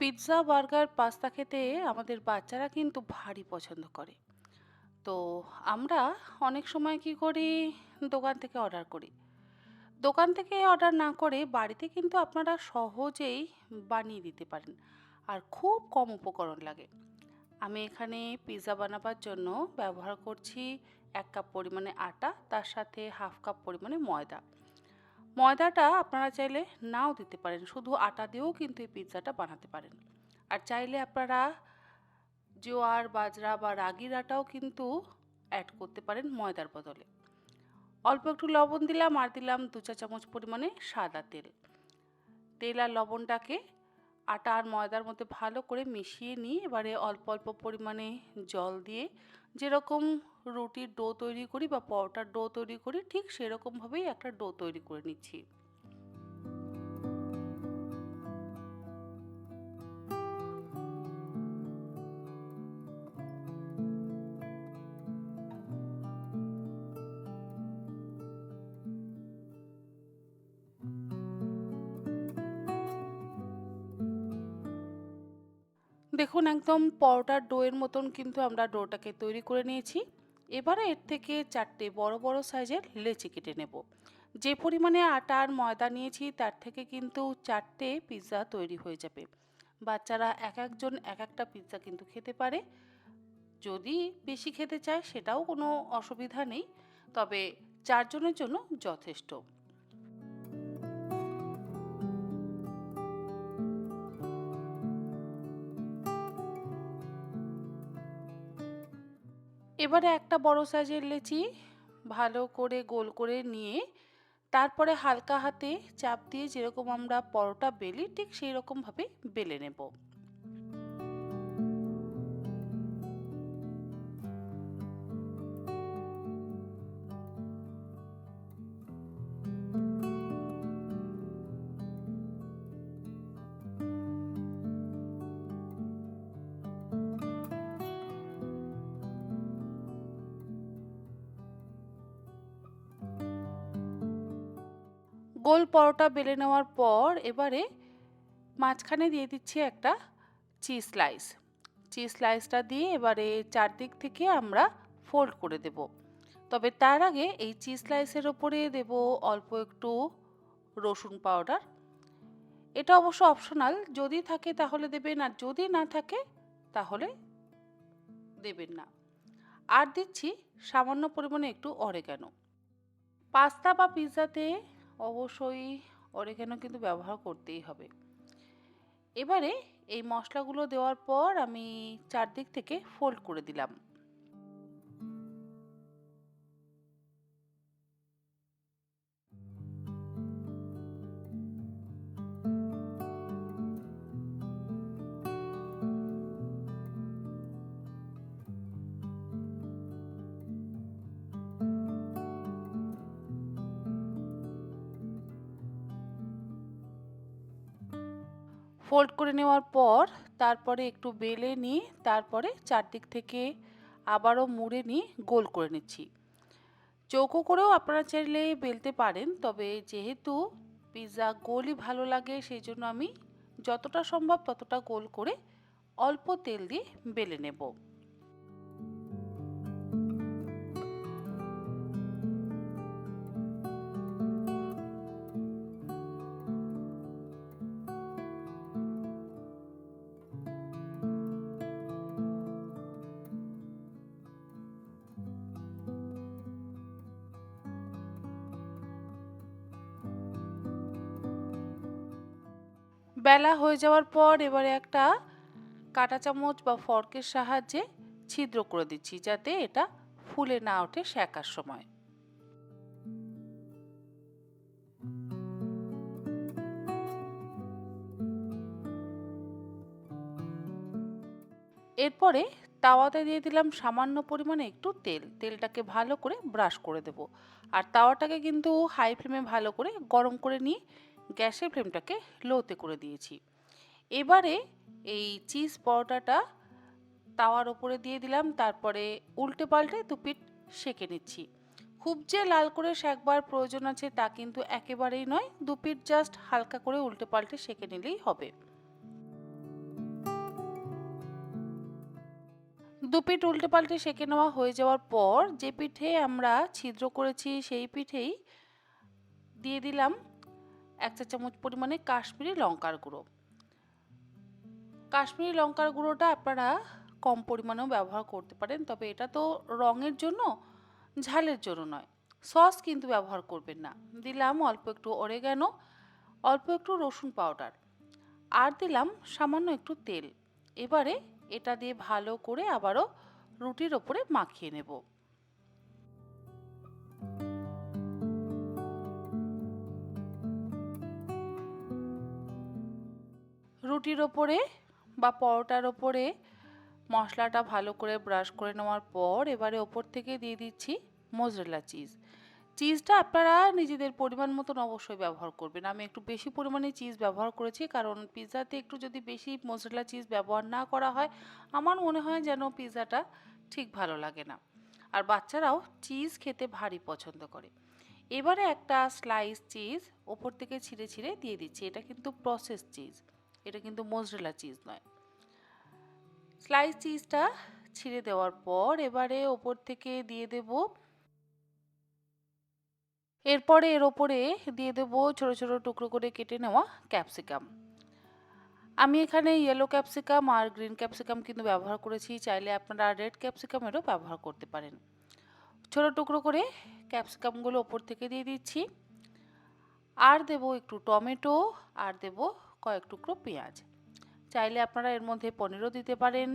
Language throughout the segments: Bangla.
পিৎজা, বার্গার, পাস্তা খেতে আমাদের বাচ্চারা কিন্তু ভারী পছন্দ করে। তো আমরা অনেক সময় কি করি? দোকান থেকে অর্ডার করি। দোকান থেকে অর্ডার না করে বাড়িতে কিন্তু আপনারা সহজেই বানিয়ে দিতে পারেন। আর খুব কম উপকরণ লাগে। আমি এখানে পিৎজা বানাবার জন্য ব্যবহার করছি ১ কাপ পরিমাণে আটা, তার সাথে 1/2 কাপ পরিমাণে ময়দা। ময়দাটা আপনারা চাইলে নাও দিতে পারেন। শুধু আটা দিয়েও কিন্তু এই পিৎজাটা বানাতে পারেন। আর চাইলে আপনারা জোয়ার, বাজরা বা রাগির আটাও কিন্তু অ্যাড করতে পারেন ময়দার বদলে। অল্প একটু লবণ দিলাম আর দিলাম ২ চা চামচ পরিমাণে সাদা তেল। তেল আর লবণটাকে আটা আর ময়দার মধ্যে ভালো করে মিশিয়ে নিয়ে এবারে অল্প অল্প পরিমাণে জল দিয়ে যেরকম রুটির ডো তৈরি করি বা পরোটার ডো তৈরি করি ঠিক সেরকমভাবেই একটা ডো তৈরি করে নিচ্ছি। দেখুন একদম পরোটার ডোয়ের মতন কিন্তু আমরা ডোটাকে তৈরি করে নিয়েছি। এবারে এর থেকে ৪টে বড় বড় সাইজের লেচি কেটে নেব। যে পরিমাণে আটা আর ময়দা নিয়েছি তার থেকে কিন্তু ৪টে পিৎজা তৈরি হয়ে যাবে। বাচ্চারা এক একজন এক একটা পিৎজা কিন্তু খেতে পারে। যদি বেশি খেতে চায় সেটাও কোনো অসুবিধা নেই, তবে ৪ জনের জন্য যথেষ্ট। এবারে একটা বড় সাইজের লেচি ভালো করে গোল করে নিয়ে তারপরে হালকা হাতে চাপ দিয়ে যেরকম আমরা পরোটা বেলি ঠিক সেই রকম ভাবে বেলে নেব। গোল পরোটা বেলে নেওয়ার পর এবারে মাঝখানে দিয়ে দিচ্ছি একটা চিজ স্লাইস। চিজ স্লাইসটা দিয়ে এবারে চারদিক থেকে আমরা ফোল্ড করে দেব। তবে তার আগে এই চিজ স্লাইসের ওপরে দেব অল্প একটু রসুন পাউডার। এটা অবশ্য অপশনাল, যদি থাকে তাহলে দেবেন আর যদি না থাকে তাহলে দেবেন না। আর দিচ্ছি সামান্য পরিমাণে একটু অরেগানো। পাস্তা বা পিৎজাতে অবশ্যই অরেগানো কিন্তু ব্যবহার করতেই হবে। এবারে এই মশলাগুলো দেওয়ার পর আমি চারদিক থেকে ফোল্ড করে দিলাম। ফোল্ড করে নেওয়ার পর তারপরে একটু বেলে নিয়ে তারপরে চারদিক থেকে আবারও মুড়ে নিয়ে গোল করে নিচ্ছি। চৌকো করেও আপনারা চাইলে বেলতে পারেন, তবে যেহেতু পিৎজা গোলই ভালো লাগে সেই জন্য আমি যতটা সম্ভব ততটা গোল করে অল্প তেল দিয়ে বেলে নেব। বেলা হয়ে যাওয়ার পর এবারে একটা কাঁটা চামচ বা ফর্কের সাহায্যে ছিদ্র করে দিচ্ছি যাতে এটা ফুলে না ওঠে সেকার সময়। এরপরে তাওয়াতে দিয়ে দিলাম সামান্য পরিমাণে একটু তেল। তেলটাকে ভালো করে ব্রাশ করে দেব। আর তাওয়াটাকে কিন্তু হাই ফ্লেমে ভালো করে গরম করে নিয়ে গ্যাসের ফ্লেমটাকে লোতে করে দিয়েছি। এবারে এই চিজ পরোটাটা তাওয়ার ওপরে দিয়ে দিলাম, তারপরে উল্টে পাল্টে দুপিঠ সেঁকে নিচ্ছি। খুব যে লাল করে সেঁকবার প্রয়োজন আছে তা কিন্তু একেবারেই নয়, দুপিঠ জাস্ট হালকা করে উল্টে পাল্টে সেঁকে নিলেই হবে। দুপিঠ উল্টে পাল্টে সেঁকে নেওয়া হয়ে যাওয়ার পর যে পিঠে আমরা ছিদ্র করেছি সেই পিঠেই দিয়ে দিলাম 1 চা চামচ পরিমাণে কাশ্মীরি লঙ্কার গুঁড়ো। কাশ্মীরি লঙ্কার গুঁড়োটা আপনারা কম পরিমাণেও ব্যবহার করতে পারেন, তবে এটা তো রঙের জন্য, ঝালের জন্য নয়। সস কিন্তু ব্যবহার করবেন না। দিলাম অল্প একটু অরিগ্যানো, অল্প একটু রসুন পাউডার, আর দিলাম সামান্য একটু তেল। এবারে এটা দিয়ে ভালো করে আবারও রুটির ওপরে মাখিয়ে নেব। রুটির ওপরে বা পরোটার ওপরে মশলাটা ভালো করে ব্রাশ করে নেওয়ার পর এবারে ওপর থেকে দিয়ে দিচ্ছি মোজরেলা চিজ। চিজটা আপনারা নিজেদের পরিমাণ মতন অবশ্যই ব্যবহার করবেন। আমি একটু বেশি পরিমাণে চিজ ব্যবহার করেছি, কারণ পিৎজাতে একটু যদি বেশি মোজরেলা চিজ ব্যবহার না করা হয় আমার মনে হয় যেন পিৎজাটা ঠিক ভালো লাগে না। আর বাচ্চারাও চিজ খেতে ভারী পছন্দ করে। এবারে একটা স্লাইস চিজ ওপর থেকে ছিঁড়ে ছিঁড়ে দিয়ে দিচ্ছি। এটা কিন্তু প্রসেস চিজ, এটা কিন্তু মোজরেলা চিজ নয়। স্লাইস চিজটা ছিঁড়ে দেওয়ার পর এবারে ওপর থেকে দিয়ে দেব, এরপরে এর ওপরে দিয়ে দেব ছোট ছোট টুকরো করে কেটে নেওয়া ক্যাপসিকাম। আমি এখানে ইয়েলো ক্যাপসিকাম আর গ্রিন ক্যাপসিকাম কিন্তু ব্যবহার করেছি, চাইলে আপনারা রেড ক্যাপসিকামেরও ব্যবহার করতে পারেন। ছোট টুকরো করে ক্যাপসিকামগুলো ওপর থেকে দিয়ে দিচ্ছি, আর দেব একটু টমেটো, আর দেব কয়েক টুকরো পেঁয়াজ। চাইলে আপনারা এর মধ্যে পনিরও দিতে পারেন,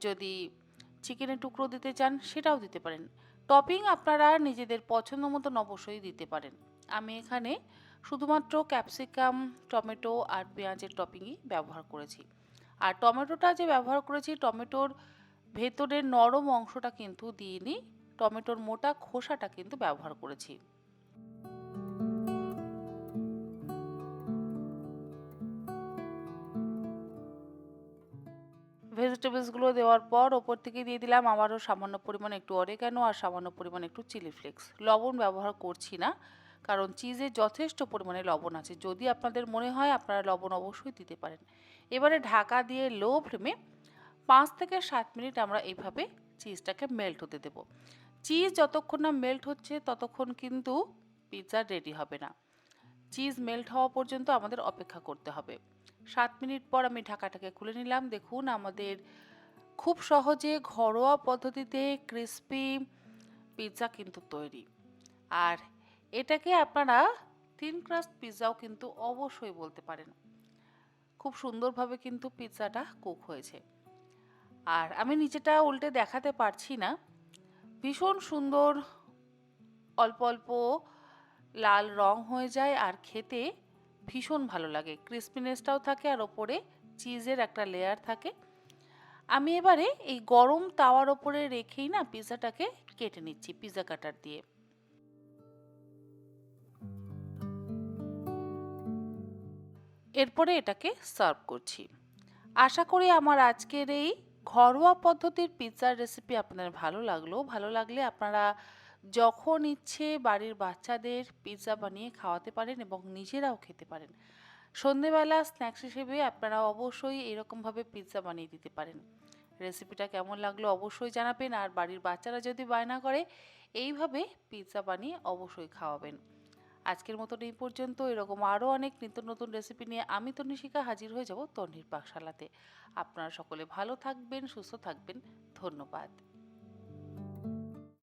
যদি চিকেনের টুকরো দিতে চান সেটাও দিতে পারেন। টপিং আপনারা নিজেদের পছন্দ মতন অবশ্যই দিতে পারেন। আমি এখানে শুধুমাত্র ক্যাপসিকাম, টমেটো আর পেঁয়াজের টপিংই ব্যবহার করেছি। আর টমেটোটা যে ব্যবহার করেছি, টমেটোর ভেতরের নরম অংশটা কিন্তু দিইনি, টমেটোর মোটা খোসাটা কিন্তু ব্যবহার করেছি। ভেজিটেবলসগুলো দেওয়ার পর ওপর থেকে দিয়ে দিলাম আবারও সামান্য পরিমাণে একটু অরিগ্যানো আর সামান্য পরিমাণে একটু চিলি ফ্লেক্স। লবণ ব্যবহার করছি না, কারণ চিজে যথেষ্ট পরিমাণে লবণ আছে। যদি আপনাদের মনে হয় আপনারা লবণ অবশ্যই দিতে পারেন। এবারে ঢাকা দিয়ে লো ফ্লেমে 5 থেকে 7 মিনিট আমরা এইভাবে চিজটাকে মেল্ট হতে দেব। চিজ যতক্ষণ না মেল্ট হচ্ছে ততক্ষণ কিন্তু পিৎজা রেডি হবে না। চিজ মেল্ট হওয়া পর্যন্ত আমাদের অপেক্ষা করতে হবে। 7 মিনিট পর আমি ঢাকাটাকে খুলে নিলাম। দেখুন আমাদের খুব সহজে ঘরোয়া পদ্ধতিতে ক্রিস্পি পিৎজা কিন্তু তৈরি। আর এটাকে আপনারা থিন ক্রাস্ট পিৎজাও কিন্তু অবশ্যই বলতে পারেন। খুব সুন্দরভাবে কিন্তু পিৎজাটা কুক হয়েছে। আর আমি নিচেটা উল্টে দেখাতে পারছি না, ভীষণ সুন্দর অল্প অল্প লাল রং হয়ে যায় আর খেতে ভীষণ ভালো লাগে। ক্রিসপিনেসটাও থাকে আর ওপরে চিজের একটা লেয়ার থাকে। আমি এবারে এই গরম তাওয়ার ওপরে রেখেই না পিৎজাটাকে কেটে নিচ্ছি পিৎজা কাটার দিয়ে। এরপরে এটাকে সার্ভ করছি। আশা করি আমার আজকের এই ঘরোয়া পদ্ধতির পিৎজার রেসিপি আপনাদের ভালো লাগলে আপনারা যখন ইচ্ছে বাড়ির বাচ্চাদের পিৎজা বানিয়ে খাওয়াতে পারেন এবং নিজেরাও খেতে পারেন। সন্ধেবেলা স্ন্যাক্স হিসেবে আপনারা অবশ্যই এরকমভাবে পিৎজা বানিয়ে দিতে পারেন। রেসিপিটা কেমন লাগলো অবশ্যই জানাবেন, আর বাড়ির বাচ্চারা যদি বায়না করে এইভাবে পিৎজা বানিয়ে অবশ্যই খাওয়াবেন। আজকের মতন এই পর্যন্ত। এরকম আরও অনেক নিত্য নতুন রেসিপি নিয়ে আমি তন্নিশিকা হাজির হয়ে যাব তন্নির পাকশালাতে। আপনারা সকলে ভালো থাকবেন, সুস্থ থাকবেন। ধন্যবাদ।